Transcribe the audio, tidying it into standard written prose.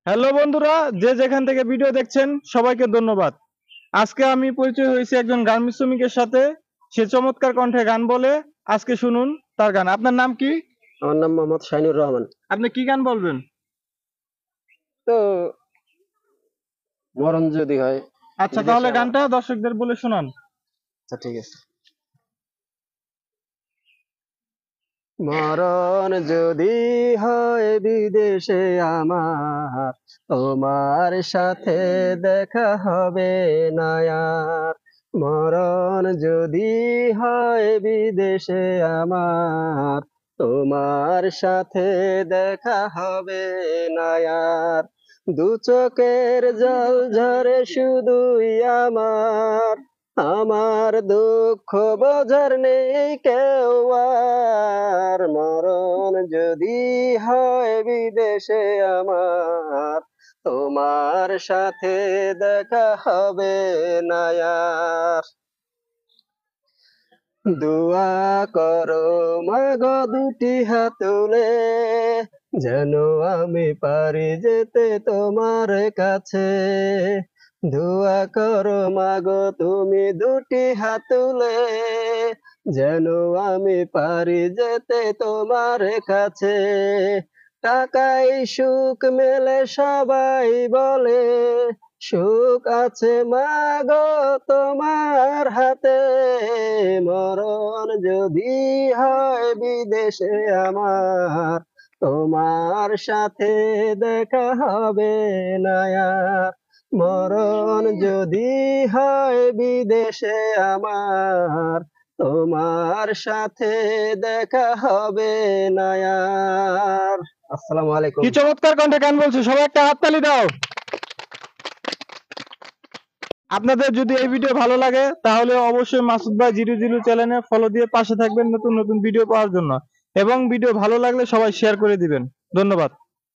Hello বন্ধুরা, যে যেখান থেকে ভিডিও দেখছেন সবাইকে ধন্যবাদ। আজকে আমি পরিচয় হয়েছি একজন গার্মেন্টস শ্রমিকের সাথে। সে চমৎকার কণ্ঠে গান বলে। আজকে শুনুন তার গান। আপনার নাম কি? আমার নাম মোহাম্মদ শাহিনুর রহমান। আপনি কি গান বলবেন? তো মরণ যদি হয় আচ্ছা, বিদেশে তাহলে আমার। গানটা দর্শকদের বলে শোনান। আচ্ছা, ঠিক আছে। মরণ যদি হয় বিদেশে আমার, তোমার সাথে দেখা হবে না আর। মরণ যদি হয় বিদেশে আমার, তোমার সাথে দেখা হবে না আর। দু চোখের জল ঝরে শুধুই আমার, আমার দুঃখ বোঝার নেই কেউ আর। মরণ যদি হয় বিদেশে আমার, তোমার সাথে দেখা হবে না আর। দোয়া করো মাগো দুটি হাত তুলে, যেন আমি পারি যেতে তোমার কাছে। দোয়া করো মাগো তুমি দুটি হাত তুলে, যেন আমি পারি যেতে তোমার কাছে। টাকাই সুখ মেলে সবাই বলে, সুখ আছে মাগো তোমার হাতে। মরণ যদি হয় বিদেশে আমার, তোমার সাথে দেখা হবে না আর। মরণ যদি হয় বিদেশে আমার, তোমার সাথে দেখা হবে না আর। আসসালামু আলাইকুম। কি চমৎকার কণ্ঠে গান বলছে, সবাই একটা হাততালি দাও। আপনাদের যদি এই ভিডিও ভালো লাগে তাহলে অবশ্যই মাসুদ ভাই 00 চ্যানেলে ফলো দিয়ে পাশে থাকবেন নতুন নতুন ভিডিও পাওয়ার জন্য। এবং ভিডিও ভালো লাগলে সবাই শেয়ার করে দিবেন। ধন্যবাদ।